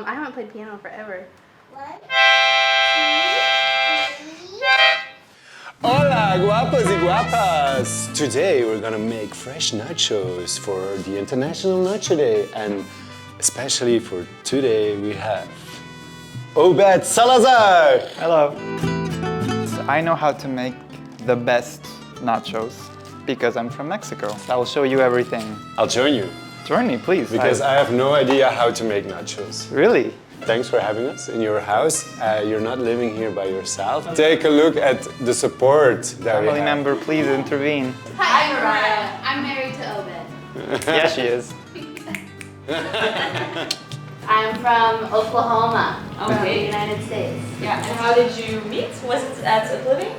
I haven't played piano forever. Hola, guapos y guapas! Today we're gonna make fresh nachos for the International Nacho Day, and especially for today we have Obed Salazar! Hello. I know how to make the best nachos because I'm from Mexico. I will show you everything. I'll join you. Join me, please. Because I have no idea how to make nachos. Really? Thanks for having us in your house. You're not living here by yourself. Take a look at the support that we Family have. member, please intervene. Hi, Mariah. I'm married to Obed. Yeah, she is. I'm from Oklahoma, Okay. the United States. Yeah, and how did you meet? Was it at Upliving?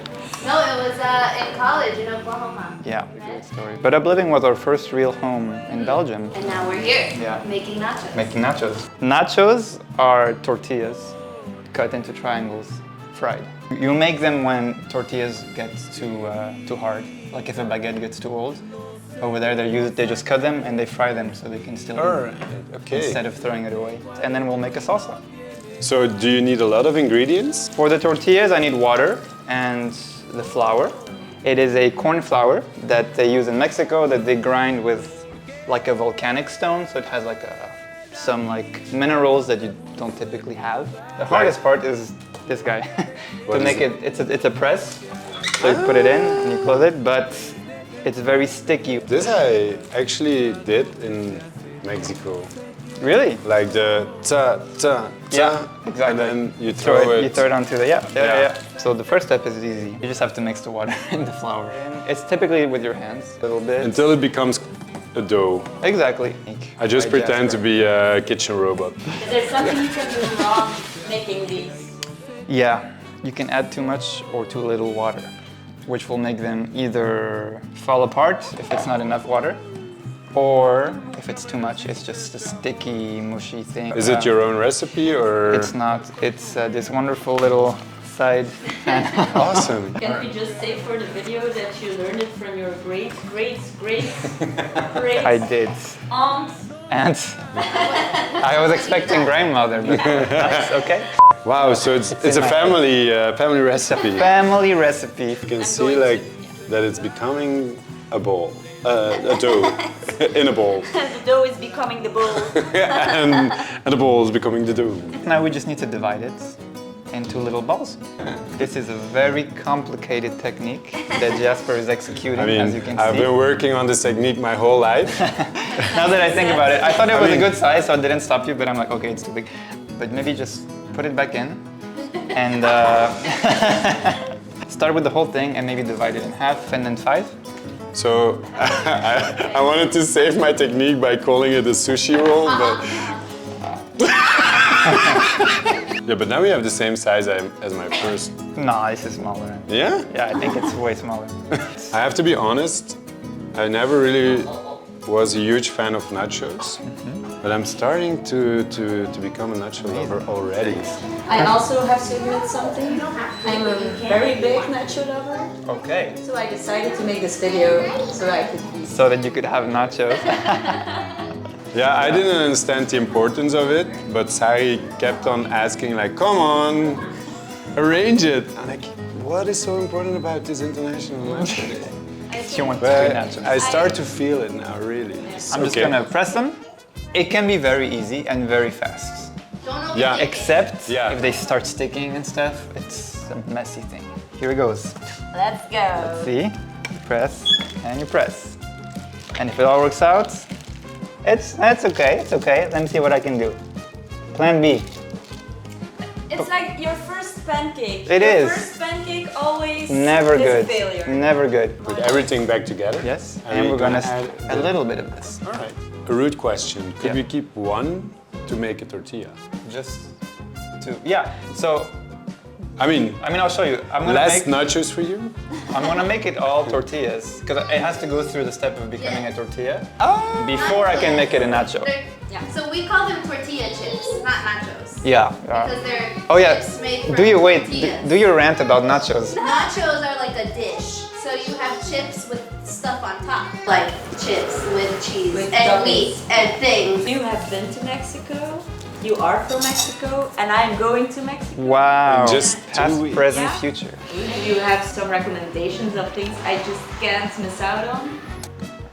No, it was in college in Oklahoma. Yeah, good story. But Upliving was our first real home in Belgium. And now we're here, Yeah. making nachos. Making nachos. Nachos are tortillas cut into triangles, fried. You make them when tortillas get too hard, like if a baguette gets too old. Over there, they just cut them and they fry them so they can still eat Alright, okay. instead of throwing it away. And then we'll make a salsa. So do you need a lot of ingredients? For the tortillas, I need water and the flour. It is a corn flour that they use in Mexico that they grind with like a volcanic stone, so it has like some minerals that you don't typically have. The hardest part is this guy. What To is make it? it's a press. So you put it in and you close it, but it's very sticky. This I actually did in Mexico. Really? Like the ta, ta, ta. Yeah, exactly. And then you throw it. You throw it onto the, Yeah. yeah. So the first step is easy. You just have to mix the water and the flour. It's typically with your hands, a little bit. Until it becomes a dough. Exactly. I just Right, pretend to Jasper. be a kitchen robot. Is there something you can do wrong making these? Yeah, you can add too much or too little water, which will make them either fall apart if it's not enough water, or if it's too much, it's just a sticky, mushy thing. Is it your own recipe or? It's not. It's this wonderful little side. Awesome. Can we just say for the video that you learned it from your great I did. aunt? And I was expecting grandmother, but that's okay. Wow, so it's a family recipe. Family recipe. You can see like that it's becoming a ball, a dough in a bowl, And the dough is becoming the bowl. and the ball is becoming the dough. Now we just need to divide it into little balls. This is a very complicated technique that Jasper is executing, I mean, as you can I've see. been working on this technique my whole life. Now that I think about it, I thought it was mean- a good size, so I didn't stop you, but I'm like, okay, it's too big. But maybe just put it back in and start with the whole thing and maybe divide it in half and then 5. So I wanted to save my technique by calling it a sushi roll, but yeah, but now we have the same size as my first. No, this is smaller. Yeah? Yeah, I think it's way smaller. I have to be honest, I never really was a huge fan of nachos, but I'm starting to become a nacho lover already. I also have to admit something. I'm a very big nacho lover, Okay. so I decided to make this video so I could be. So that you could have nachos. Yeah, I didn't understand the importance of it, but Sari kept on asking like, come on, arrange it. I'm like, what is so important about this international nacho day? She wants to But do nachos. I start to feel it now, really. I'm just gonna press them. It can be very easy and very fast. Don't overthink Yeah. it. Except Yeah. if they start sticking and stuff, it's a messy thing. Here it goes. Let's go. See? You press and you press. And if it all works out, it's okay, it's okay. Let me see what I can do. Plan B. It's like your first pancake. It your is. First pancake always Never is good. a failure. Never good. Put everything back together. Yes, And and we're we're gonna gonna add add a little bit of this. All right. A rude question. Could Yeah. we keep one to make a tortilla? Just to, yeah. So, I mean, I'll show you. less nachos for you? I'm gonna make it all tortillas because it has to go through the step of becoming a tortilla Oh. before I can make it a nacho. Yeah. So we call them tortilla chips, not nachos. Yeah. Because they're Oh yeah. chips made from Do you wait? tortillas. Do you rant about nachos? Nachos are like a dish. So you have chips with stuff on top. Like chips with cheese With and toppings. meat and things. You have been to Mexico? You are from Mexico, and I'm going to Mexico. Wow. In just 2 Past, weeks. present, Yeah. future. Do you have some recommendations of things I just can't miss out on?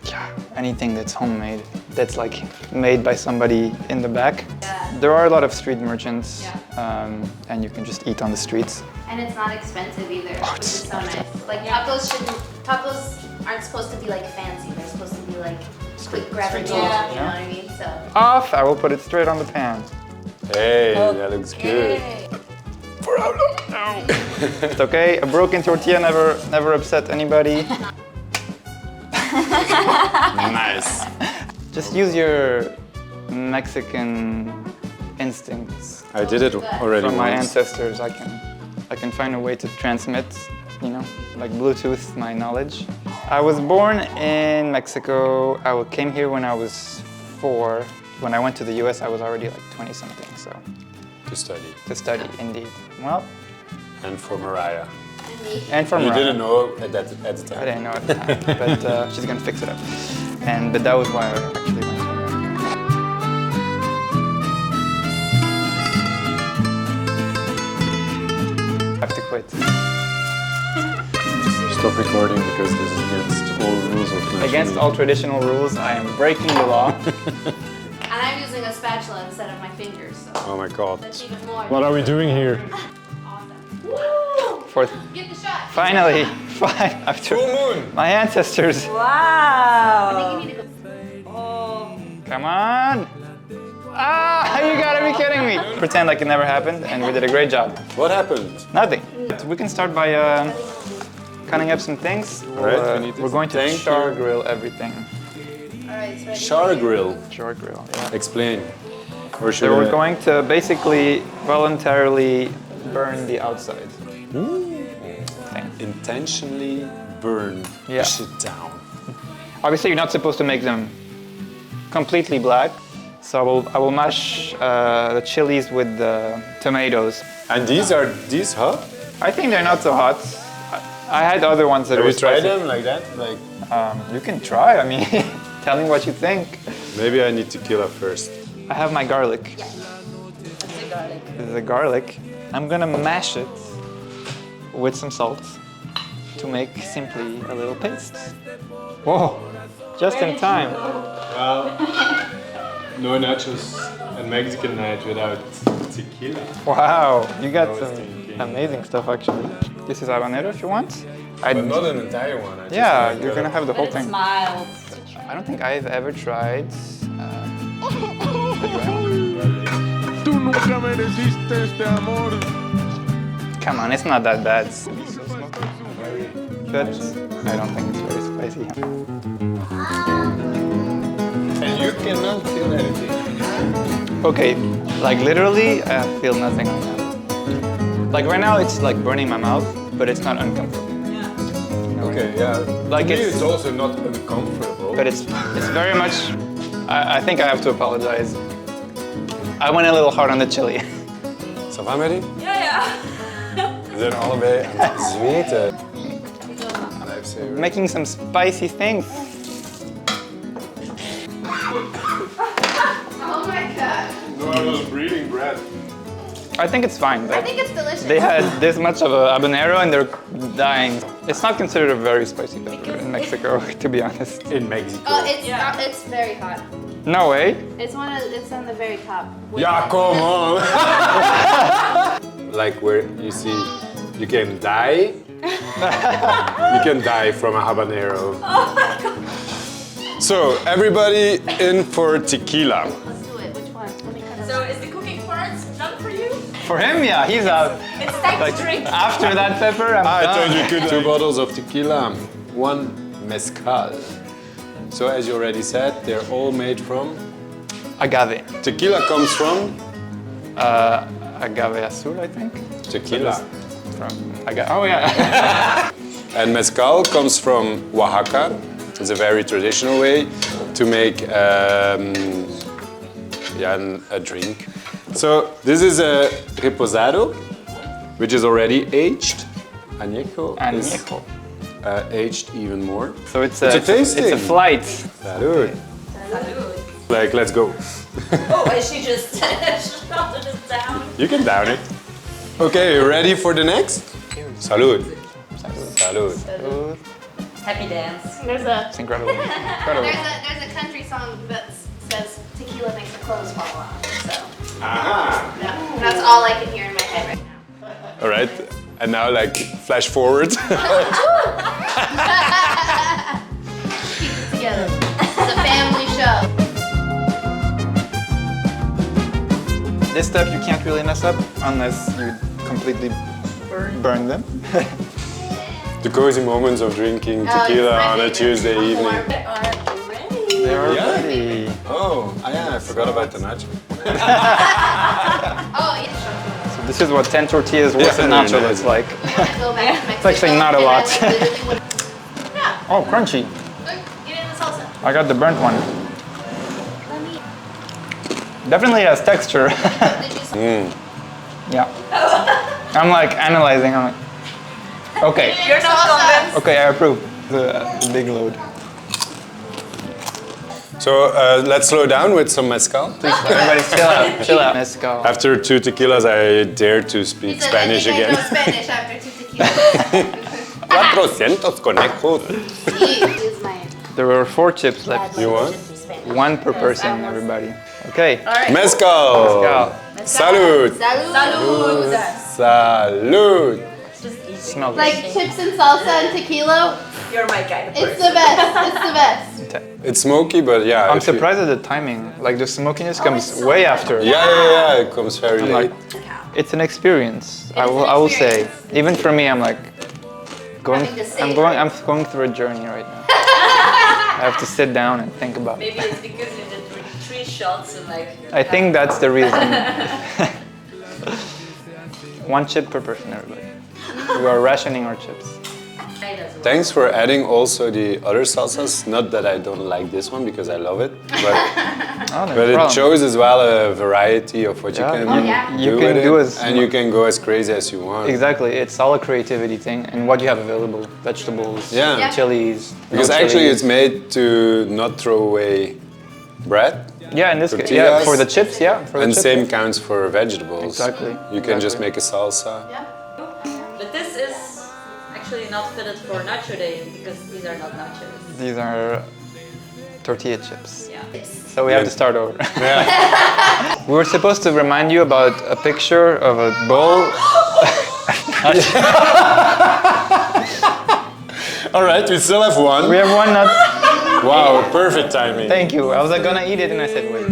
Yeah, anything that's homemade, that's like made by somebody in the back. Yeah. There are a lot of street merchants, Yeah. and you can just eat on the streets. And it's not expensive either, which it's is so nice. Like tacos aren't supposed to be like fancy. They're supposed to be like quick grab and go. food, You know yeah. what I mean? So. Off, I will put it straight on the pan. Hey, that looks good. For how long? It's okay, a broken tortilla never upset anybody. Nice. Just use your Mexican instincts. I did it already From my once. ancestors, I can find a way to transmit, you know, like Bluetooth my knowledge. I was born in Mexico. I came here when I was 4. When I went to the US, I was already like 20 something, so To study. to study, indeed. Well, And for Mariah. and from You Mariah. didn't know at the time. I didn't know at the time, but she's gonna fix it up. But that was why I actually went to America. I have to quit. Stop recording because this is against all rules of French. Against all traditional rules, I am breaking the law. And I'm using a spatula instead of my fingers, so Oh my god. that's even more. What are we doing here? Awesome. Woo! For Get the shot. finally, after Full moon. my ancestors. I Wow! think you need to go. Oh, Come on! Ah, you gotta be kidding me! Pretend like it never happened, and we did a great job. What happened? Nothing. We can start by cutting up some things. Alright, we need We're going to Thank char you. grill everything. All right, it's ready. Char grill. Char grill. Yeah. Explain. Or should So we're I- going to basically voluntarily burn the outside. Thing. intentionally burn Yeah. shit down. Obviously, you're not supposed to make them completely black. So I will mash the chilies with the tomatoes. And these hot? I think they're not so hot. I had other ones that Have were you tried spicy. them like that? Like You can try. I mean, tell me what you think. maybe I need tequila first. I have my garlic. that's the garlic. This is the garlic. I'm gonna mash it with some salt to make simply a little paste. Whoa, just in time. Well, no nachos and Mexican night without tequila. Wow, you got I was some thinking. amazing stuff actually. This is habanero if you want. But not an entire one. I just Yeah, like, you're gonna have the But whole it's thing. mild. I don't think I've ever tried. Tú nunca mereciste este amor. Come on, it's not that bad. But I don't think it's very spicy. And you cannot feel anything. Okay, like literally, I feel nothing right now. Like right now, it's like burning my mouth, but it's not uncomfortable. Okay, yeah. Like To me, it's- it's also not uncomfortable. But it's very much. I think I have to apologize. I went a little hard on the chili. Ça va, Mary? Ja, ja. We zijn allebei aan het zweten. Lifesaver. Making some spicy things. Oh my god. No, I was breathing breath. I think it's fine, I but think it's delicious. they had this much of a habanero and they're dying. It's not considered a very spicy pepper in Mexico, to be honest. In Mexico. Oh, it's Yeah. it's very hot. No way. It's on the very top. Yeah, come on. Like where you see, you can die. You can die from a habanero. So everybody in for tequila. Let's do it. Which one? Let me cut it. So is the cooking part done for you? For him, yeah, he's out. It's time Like to drink. after that pepper, I'm I done. told you could. 2 bottles of tequila, 1 mezcal. So as you already said, they're all made from. Agave. Tequila comes from Agave azul, I think. tequila. From agave. Oh yeah. And mezcal comes from Oaxaca. It's a very traditional way to make a drink. So this is a reposado, which is already aged. Añejo is Añejo. aged even more. So it's It's a a tasting. It's a flight. Salud. Salud. Like, let's go. Oh, and she just shot it down. You can down it. Okay, you ready for the next? Salud. Salud. Happy dance. There's a It's incredible. Incredible. there's a country song that says tequila makes the clothes fall off. So Aha. that's all I can hear in my head right now. All right. And now, like, flash forward. Keep it together. It's a family show. This stuff you can't really mess up unless you completely burn them. The cozy moments of drinking tequila on a Tuesday evening. They are ready. They are Yeah. ready. Oh, yeah, I forgot about the nacho. Oh yeah. So this is what 10 tortillas worth of Yeah, nacho nice. looks like. I want to go back to Mexico. actually not a and I, lot. like, literally would- Yeah. Oh, crunchy. Look, get in the salsa. I got the burnt one. Let me. Definitely has texture. Did you? Yeah. I'm like analyzing. I'm like, okay. You're not convinced? Okay, I approve. The big load. So let's slow down with some mezcal. Everybody chill out. Chill out. Mezcal. After 2 tequilas, I dare to He speak said, Spanish I think I again. know Spanish after 2 tequilas. 400 conejos. He is my There were 4 chips left. You want? One per person, everybody. Okay. Mezcal. Mezcal. Salud. Salud. Salud. Smells Like chips and salsa and tequila. You're my kind of It's person. the best. It's the best. It's smoky, but yeah. I'm if you- surprised at the timing. Like the smokiness comes way after. Yeah, it comes very I'm late. like, it's an experience. I will say. Even for me, I'm like going. Having to sit, I'm going through a journey right now. I have to sit down and think about it. Maybe it's because you did 3 shots and like. I think that's the reason. 1 chip per person, everybody. We are rationing our chips. Thanks for adding also the other salsas. Not that I don't like this one because I love it, but, Oh, no but it problem. shows as well a variety of what Yeah. you can yeah. You do can with do it, as and you can go as crazy as you want. Exactly, it's all a creativity thing and what you have available. Vegetables, Yeah. Yeah. chilies. Because no actually chilies. it's made to not throw away bread. Yeah, in this case, tortillas. yeah, for the chips, yeah. For And the chips, same yeah. counts for vegetables. Exactly, You can just exactly. make a salsa. But this is actually not fitted for nacho day because these are not nachos. These are tortilla chips. Yeah. So we have to start over. Yeah. We were supposed to remind you about a picture of a bowl. All right, we still have one. We have one not. Wow, perfect timing. Thank you. I was like gonna eat it and I said wait.